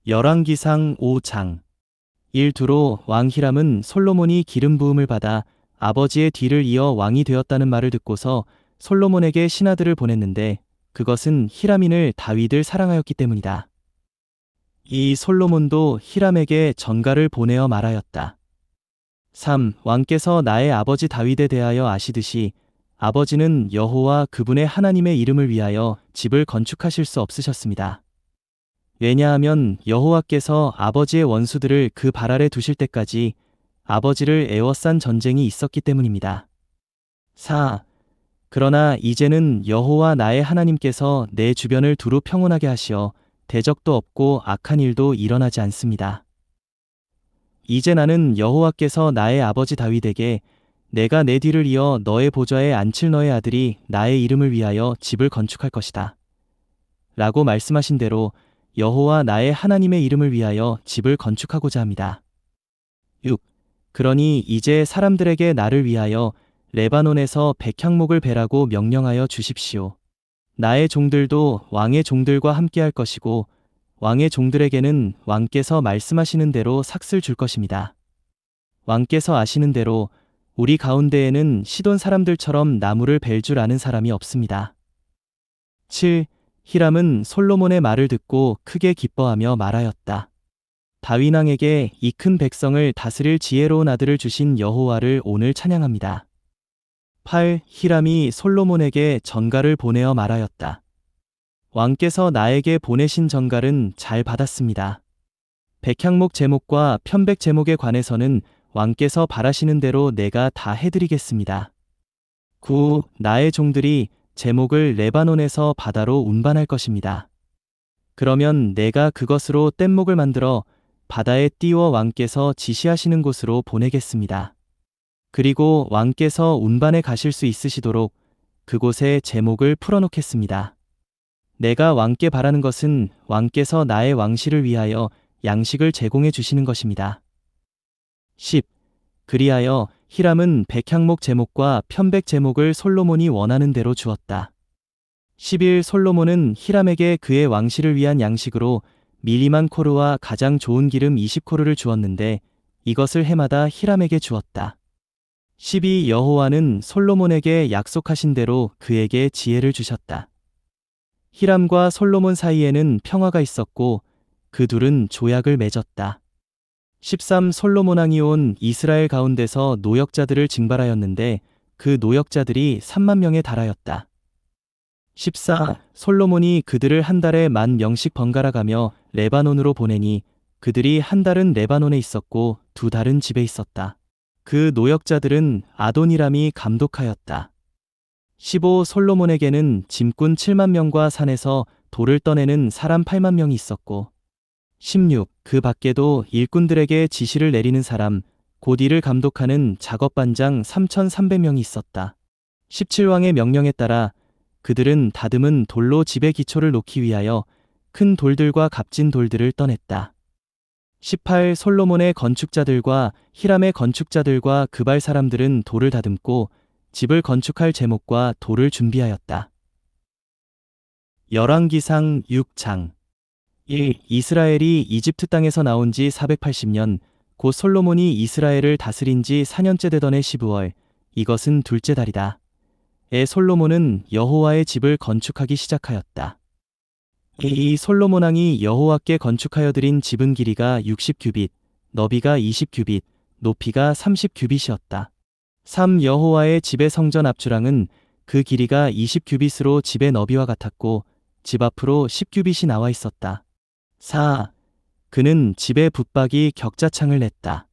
열왕기상 5장. 일두로 왕 히람은 솔로몬이 기름 부음을 받아 아버지의 뒤를 이어 왕이 되었다는 말을 듣고서 솔로몬에게 신하들을 보냈는데 그것은 히람인을 다윗을 사랑하였기 때문이다. 이 솔로몬도 히람에게 전가를 보내어 말하였다. 3. 왕께서 나의 아버지 다윗에 대하여 아시듯이 아버지는 여호와 그분의 하나님의 이름을 위하여 집을 건축하실 수 없으셨습니다. 왜냐하면 여호와께서 아버지의 원수들을 그 발 아래 두실 때까지 아버지를 애워싼 전쟁이 있었기 때문입니다. 4. 그러나 이제는 여호와 나의 하나님께서 내 주변을 두루 평온하게 하시어 대적도 없고 악한 일도 일어나지 않습니다. 이제 나는 여호와께서 나의 아버지 다윗에게 내가 내 뒤를 이어 너의 보좌에 앉힐 너의 아들이 나의 이름을 위하여 집을 건축할 것이다 라고 말씀하신 대로 여호와 나의 하나님의 이름을 위하여 집을 건축하고자 합니다. 6. 그러니 이제 사람들에게 나를 위하여 레바논에서 백향목을 베라고 명령하여 주십시오. 나의 종들도 왕의 종들과 함께할 것이고 왕의 종들에게는 왕께서 말씀하시는 대로 삭슬 줄 것입니다. 왕께서 아시는 대로 우리 가운데에는 시돈 사람들처럼 나무를 벨 줄 아는 사람이 없습니다. 7. 히람은 솔로몬의 말을 듣고 크게 기뻐하며 말하였다. 다윗 왕에게 이 큰 백성을 다스릴 지혜로운 아들을 주신 여호와를 오늘 찬양합니다. 8. 히람이 솔로몬에게 전가를 보내어 말하였다. 왕께서 나에게 보내신 전가는 잘 받았습니다. 백향목 제목과 편백 제목에 관해서는 왕께서 바라시는 대로 내가 다 해드리겠습니다. 9. 나의 종들이 제목을 레바논에서 바다로 운반할 것입니다. 그러면 내가 그것으로 뗏목을 만들어 바다에 띄워 왕께서 지시하시는 곳으로 보내겠습니다. 그리고 왕께서 운반해 가실 수 있으시도록 그곳에 제목을 풀어놓겠습니다. 내가 왕께 바라는 것은 왕께서 나의 왕실을 위하여 양식을 제공해 주시는 것입니다. 10. 그리하여 히람은 백향목 제목과 편백 제목을 솔로몬이 원하는 대로 주었다. 11. 솔로몬은 히람에게 그의 왕실을 위한 양식으로 밀림한 코르와 가장 좋은 기름 20코르를 주었는데 이것을 해마다 히람에게 주었다. 12. 여호와는 솔로몬에게 약속하신 대로 그에게 지혜를 주셨다. 히람과 솔로몬 사이에는 평화가 있었고 그 둘은 조약을 맺었다. 13. 솔로몬 왕이 온 이스라엘 가운데서 노역자들을 징발하였는데 그 노역자들이 3만 명에 달하였다. 14. 솔로몬이 그들을 한 달에 10,000명씩 번갈아 가며 레바논으로 보내니 그들이 한 달은 레바논에 있었고 2달은 집에 있었다. 그 노역자들은 아도니람이 감독하였다. 15. 솔로몬에게는 짐꾼 7만 명과 산에서 돌을 떠내는 사람 8만 명이 있었고 16. 그 밖에도 일꾼들에게 지시를 내리는 사람, 곧 이를 감독하는 작업반장 3,300명이 있었다. 17왕의 명령에 따라 그들은 다듬은 돌로 집의 기초를 놓기 위하여 큰 돌들과 값진 돌들을 떠냈다. 18. 솔로몬의 건축자들과 히람의 건축자들과 그발 사람들은 돌을 다듬고 집을 건축할 제목과 돌을 준비하였다. 열왕기상 6장. 1. 이스라엘이 이집트 땅에서 나온 지 480년, 곧 솔로몬이 이스라엘을 다스린 지 4년째 되던 해 12월, 이것은 둘째 달이다. 에 솔로몬은 여호와의 집을 건축하기 시작하였다. 이 솔로몬 왕이 여호와께 건축하여 드린 집은 길이가 60규빗, 너비가 20규빗, 높이가 30규빗이었다. 3. 여호와의 집의 성전 앞주랑은 그 길이가 20규빗으로 집의 너비와 같았고 집 앞으로 10규빗이 나와 있었다. 4. 그는 집의 붙박이 격자창을 냈다.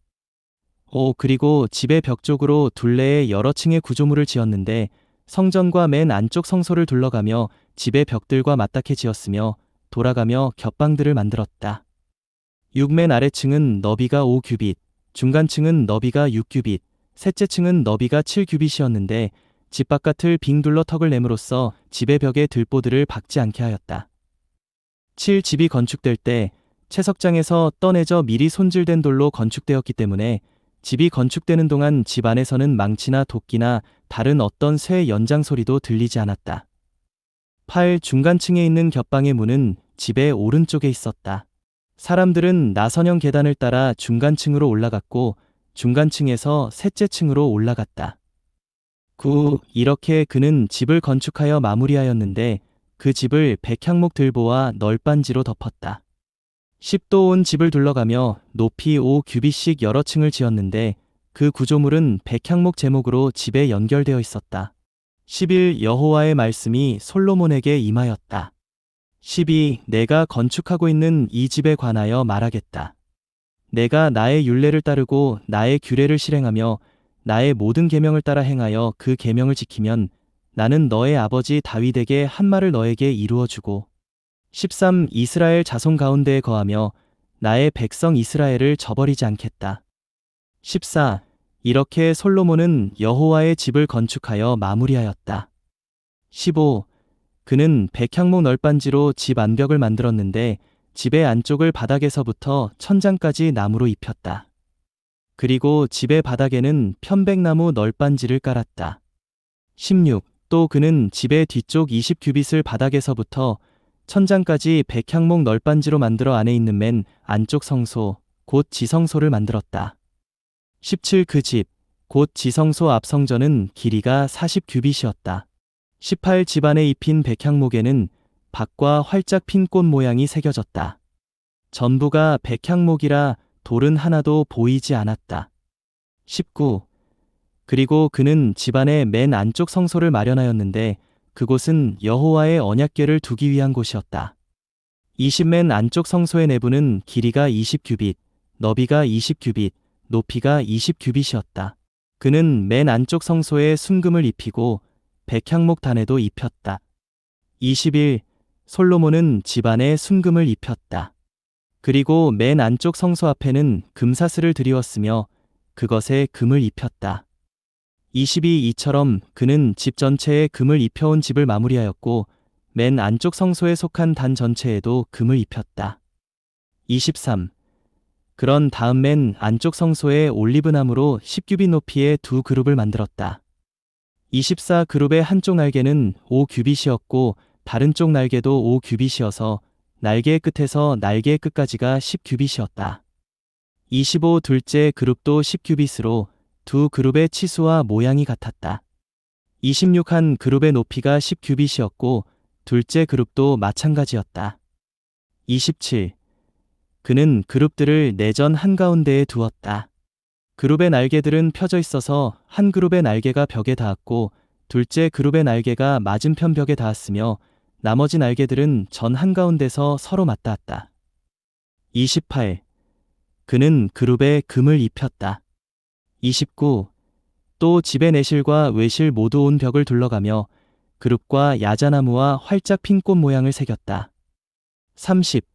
5. 그리고 집의 벽 쪽으로 둘레에 여러 층의 구조물을 지었는데 성전과 맨 안쪽 성소를 둘러가며 집의 벽들과 맞닿게 지었으며 돌아가며 겹방들을 만들었다. 6. 맨 아래층은 너비가 5규빗, 중간층은 너비가 6규빗, 셋째 층은 너비가 7규빗이었는데 집 바깥을 빙 둘러 턱을 내므로써 집의 벽에 들보들을 박지 않게 하였다. 7. 집이 건축될 때 채석장에서 떠내져 미리 손질된 돌로 건축되었기 때문에 집이 건축되는 동안 집 안에서는 망치나 도끼나 다른 어떤 쇠의 연장 소리도 들리지 않았다. 8. 중간층에 있는 겹방의 문은 집의 오른쪽에 있었다. 사람들은 나선형 계단을 따라 중간층으로 올라갔고 중간층에서 셋째 층으로 올라갔다. 이렇게 그는 집을 건축하여 마무리하였는데 그 집을 백향목 들보와 널빤지로 덮었다. 10도 온 집을 둘러가며 높이 5규빗씩 여러 층을 지었는데 그 구조물은 백향목 제목으로 집에 연결되어 있었다. 11 여호와의 말씀이 솔로몬에게 임하였다. 12 내가 건축하고 있는 이 집에 관하여 말하겠다. 내가 나의 율례를 따르고 나의 규례를 실행하며 나의 모든 계명을 따라 행하여 그 계명을 지키면 나는 너의 아버지 다윗에게 한 말을 너에게 이루어 주고 13 이스라엘 자손 가운데에 거하며 나의 백성 이스라엘을 저버리지 않겠다. 14 이렇게 솔로몬은 여호와의 집을 건축하여 마무리하였다. 15 그는 백향목 널빤지로 집 안벽을 만들었는데 집의 안쪽을 바닥에서부터 천장까지 나무로 입혔다. 그리고 집의 바닥에는 편백나무 널빤지를 깔았다. 16 또 그는 집의 뒤쪽 20규빗을 바닥에서부터 천장까지 백향목 널빤지로 만들어 안에 있는 맨 안쪽 성소, 곧 지성소를 만들었다. 17 그 집, 곧 지성소 앞 성전은 길이가 40규빗이었다. 18 집 안에 입힌 백향목에는 박과 활짝 핀 꽃 모양이 새겨졌다. 전부가 백향목이라 돌은 하나도 보이지 않았다. 19 그리고 그는 집 안에 맨 안쪽 성소를 마련하였는데 그곳은 여호와의 언약궤를 두기 위한 곳이었다. 20 맨 안쪽 성소의 내부는 길이가 20규빗, 너비가 20규빗, 높이가 20규빗이었다. 그는 맨 안쪽 성소에 순금을 입히고 백향목 단에도 입혔다. 21 솔로몬은 집 안에 순금을 입혔다. 그리고 맨 안쪽 성소 앞에는 금사슬을 들이웠으며 그것에 금을 입혔다. 22 이처럼 그는 집 전체에 금을 입혀온 집을 마무리하였고 맨 안쪽 성소에 속한 단 전체에도 금을 입혔다. 23 그런 다음 맨 안쪽 성소에 올리브나무로 10규빗 높이의 두 그룹을 만들었다. 24 그룹의 한쪽 날개는 5규빗이었고 다른 쪽 날개도 5규빗이어서 날개의 끝에서 날개의 끝까지가 10규빗이었다. 25 둘째 그룹도 10규빗으로 두 그룹의 치수와 모양이 같았다. 26 한 그룹의 높이가 10규빗이었고 둘째 그룹도 마찬가지였다. 27 그는 그룹들을 내전 한가운데에 두었다. 그룹의 날개들은 펴져 있어서 한 그룹의 날개가 벽에 닿았고 둘째 그룹의 날개가 맞은편 벽에 닿았으며 나머지 날개들은 전 한가운데서 서로 맞닿았다. 28 그는 그룹에 금을 입혔다. 29 또 집의 내실과 외실 모두 온 벽을 둘러가며 그룹과 야자나무와 활짝 핀 꽃 모양을 새겼다. 30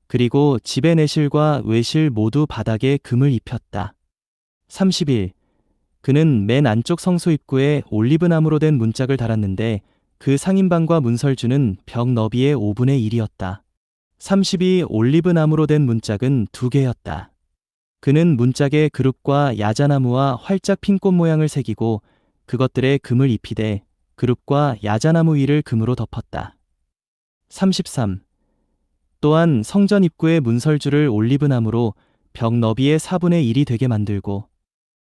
그리고 집의 내실과 외실 모두 바닥에 금을 입혔다. 31 그는 맨 안쪽 성소 입구에 올리브나무로 된 문짝을 달았는데 그 상인방과 문설주는 벽 너비의 5분의 1이었다. 32 올리브나무로 된 문짝은 2개였다. 그는 문짝에 그룹과 야자나무와 활짝 핀 꽃 모양을 새기고 그것들에 금을 입히되 그룹과 야자나무 위를 금으로 덮었다. 33 또한 성전 입구의 문설주를 올리브나무로 벽 너비의 4분의 1이 되게 만들고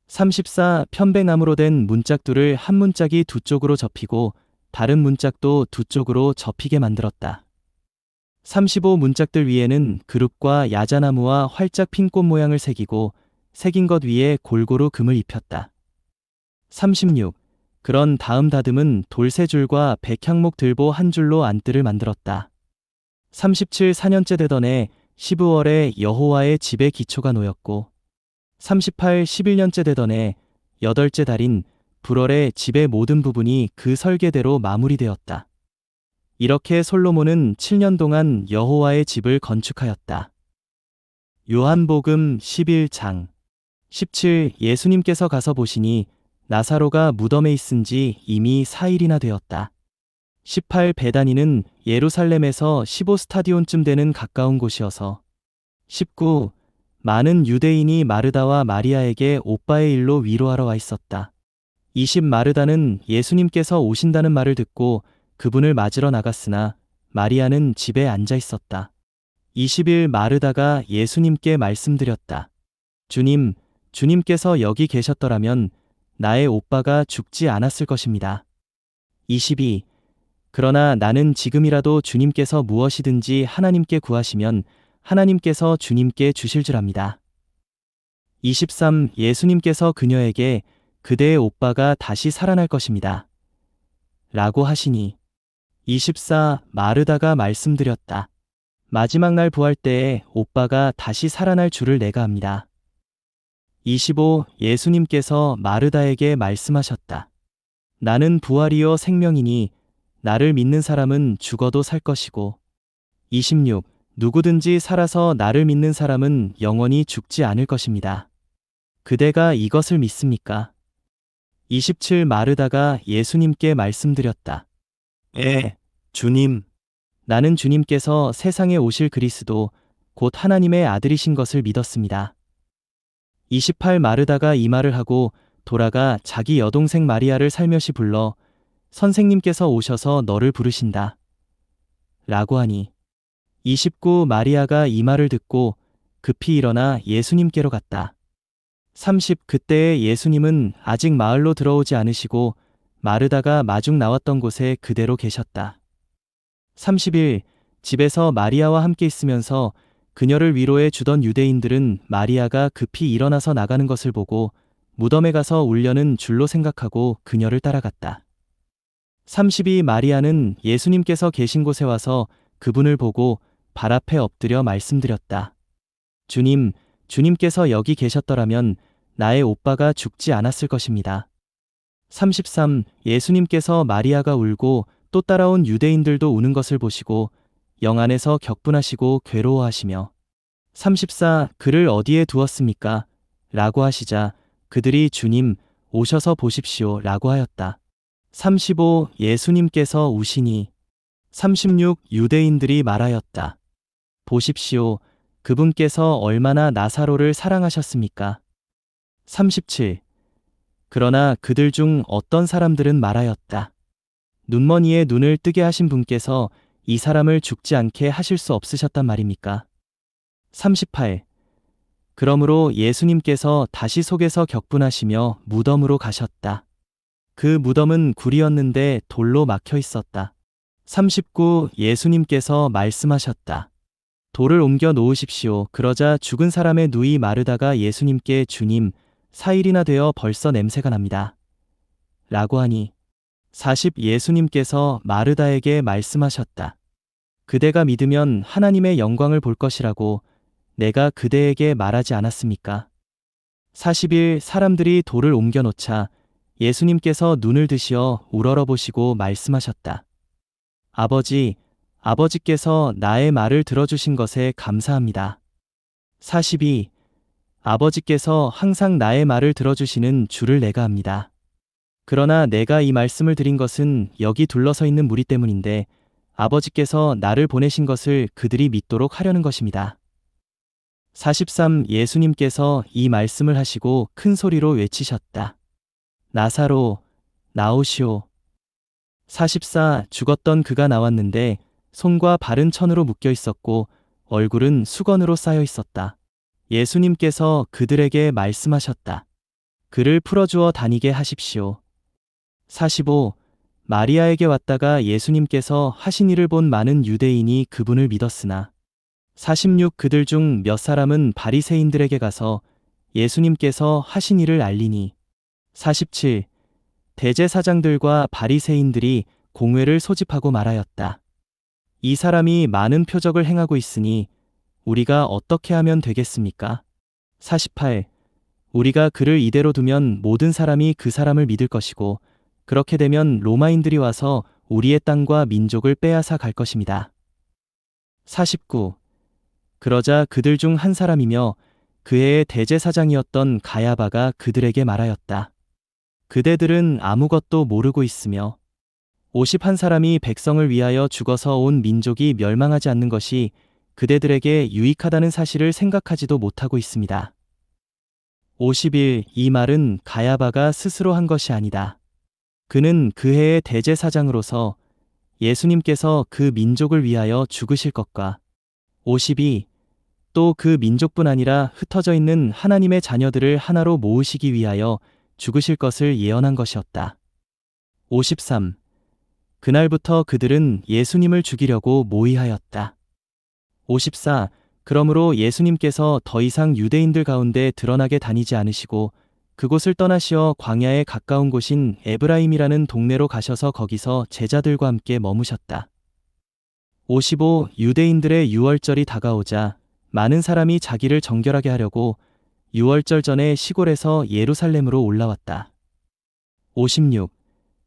34 편백나무로 된 문짝들을 한 문짝이 두 쪽으로 접히고 다른 문짝도 두 쪽으로 접히게 만들었다. 35 문짝들 위에는 그룹과 야자나무와 활짝 핀 꽃 모양을 새기고 새긴 것 위에 골고루 금을 입혔다. 36 그런 다음 다듬은 돌 3줄과 백향목 들보 1줄로 안뜰을 만들었다. 37 4년째 되던 해 12월에 여호와의 집의 기초가 놓였고 38 11년째 되던 해 8째 달인 불월에 집의 모든 부분이 그 설계대로 마무리되었다. 이렇게 솔로몬은 7년 동안 여호와의 집을 건축하였다. 요한복음 11장 17 예수님께서 가서 보시니 나사로가 무덤에 있은 지 이미 4일이나 되었다. 18 베다니는 예루살렘에서 15스타디온쯤 되는 가까운 곳이어서 19 많은 유대인이 마르다와 마리아에게 오빠의 일로 위로하러 와 있었다. 20 마르다는 예수님께서 오신다는 말을 듣고 그분을 맞으러 나갔으나 마리아는 집에 앉아 있었다. 20일 마르다가 예수님께 말씀드렸다. 주님, 주님께서 여기 계셨더라면 나의 오빠가 죽지 않았을 것입니다. 22. 그러나 나는 지금이라도 주님께서 무엇이든지 하나님께 구하시면 하나님께서 주님께 주실 줄 압니다. 23. 예수님께서 그녀에게 그대의 오빠가 다시 살아날 것입니다. 라고 하시니. 24. 마르다가 말씀드렸다. 마지막 날 부활 때에 오빠가 다시 살아날 줄을 내가 압니다. 25. 예수님께서 마르다에게 말씀하셨다. 나는 부활이요 생명이니 나를 믿는 사람은 죽어도 살 것이고. 26. 누구든지 살아서 나를 믿는 사람은 영원히 죽지 않을 것입니다. 그대가 이것을 믿습니까? 27. 마르다가 예수님께 말씀드렸다. 주님. 나는 주님께서 세상에 오실 그리스도, 곧 하나님의 아들이신 것을 믿었습니다. 28. 마르다가 이 말을 하고 돌아가 자기 여동생 마리아를 살며시 불러 선생님께서 오셔서 너를 부르신다. 라고 하니. 29. 마리아가 이 말을 듣고 급히 일어나 예수님께로 갔다. 30. 그때에 예수님은 아직 마을로 들어오지 않으시고 마르다가 마중 나왔던 곳에 그대로 계셨다. 31. 집에서 마리아와 함께 있으면서 그녀를 위로해 주던 유대인들은 마리아가 급히 일어나서 나가는 것을 보고 무덤에 가서 울려는 줄로 생각하고 그녀를 따라갔다. 32. 마리아는 예수님께서 계신 곳에 와서 그분을 보고 발 앞에 엎드려 말씀드렸다. 주님, 주님께서 여기 계셨더라면 나의 오빠가 죽지 않았을 것입니다. 33. 예수님께서 마리아가 울고 또 따라온 유대인들도 우는 것을 보시고 영 안에서 격분하시고 괴로워하시며 34. 그를 어디에 두었습니까? 라고 하시자 그들이 주님, 오셔서 보십시오 라고 하였다. 35. 예수님께서 우시니. 36. 유대인들이 말하였다. 보십시오. 그분께서 얼마나 나사로를 사랑하셨습니까? 37. 그러나 그들 중 어떤 사람들은 말하였다. 눈머니에 눈을 뜨게 하신 분께서 이 사람을 죽지 않게 하실 수 없으셨단 말입니까? 38. 그러므로 예수님께서 다시 속에서 격분하시며 무덤으로 가셨다. 그 무덤은 굴이었는데 돌로 막혀 있었다. 39. 예수님께서 말씀하셨다. 돌을 옮겨 놓으십시오. 그러자 죽은 사람의 누이 마르다가 예수님께 주님, 4일이나 되어 벌써 냄새가 납니다. 라고 하니. 40. 예수님께서 마르다에게 말씀하셨다. 그대가 믿으면 하나님의 영광을 볼 것이라고 내가 그대에게 말하지 않았습니까? 41. 사람들이 돌을 옮겨 놓자 예수님께서 눈을 드시어 우러러보시고 말씀하셨다. 아버지, 아버지께서 나의 말을 들어주신 것에 감사합니다. 42. 아버지께서 항상 나의 말을 들어주시는 줄을 내가 압니다. 그러나 내가 이 말씀을 드린 것은 여기 둘러서 있는 무리 때문인데 아버지께서 나를 보내신 것을 그들이 믿도록 하려는 것입니다. 43. 예수님께서 이 말씀을 하시고 큰 소리로 외치셨다. 나사로, 나오시오. 44. 죽었던 그가 나왔는데 손과 발은 천으로 묶여 있었고 얼굴은 수건으로 쌓여 있었다. 예수님께서 그들에게 말씀하셨다. 그를 풀어주어 다니게 하십시오. 45. 마리아에게 왔다가 예수님께서 하신 일을 본 많은 유대인이 그분을 믿었으나 46. 그들 중 몇 사람은 바리새인들에게 가서 예수님께서 하신 일을 알리니 47. 대제사장들과 바리새인들이 공회를 소집하고 말하였다. 이 사람이 많은 표적을 행하고 있으니 우리가 어떻게 하면 되겠습니까? 48. 우리가 그를 이대로 두면 모든 사람이 그 사람을 믿을 것이고 그렇게 되면 로마인들이 와서 우리의 땅과 민족을 빼앗아 갈 것입니다. 49. 그러자 그들 중 한 사람이며 그 해의 대제사장이었던 가야바가 그들에게 말하였다. 그대들은 아무것도 모르고 있으며 51사람이 백성을 위하여 죽어서 온 민족이 멸망하지 않는 것이 그대들에게 유익하다는 사실을 생각하지도 못하고 있습니다. 51. 이 말은 가야바가 스스로 한 것이 아니다. 그는 그 해의 대제사장으로서 예수님께서 그 민족을 위하여 죽으실 것과 52. 또 그 민족뿐 아니라 흩어져 있는 하나님의 자녀들을 하나로 모으시기 위하여 죽으실 것을 예언한 것이었다. 53. 그날부터 그들은 예수님을 죽이려고 모의하였다. 54. 그러므로 예수님께서 더 이상 유대인들 가운데 드러나게 다니지 않으시고 그곳을 떠나시어 광야에 가까운 곳인 에브라임이라는 동네로 가셔서 거기서 제자들과 함께 머무셨다. 55. 유대인들의 유월절이 다가오자 많은 사람이 자기를 정결하게 하려고 유월절 전에 시골에서 예루살렘으로 올라왔다. 56.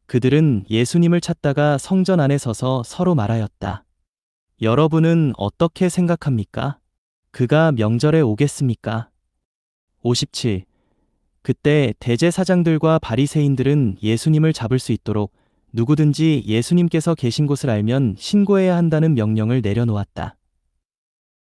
그들은 예수님을 찾다가 성전 안에 서서 서로 말하였다. 여러분은 어떻게 생각합니까? 그가 명절에 오겠습니까? 57. 그때 대제사장들과 바리새인들은 예수님을 잡을 수 있도록 누구든지 예수님께서 계신 곳을 알면 신고해야 한다는 명령을 내려놓았다.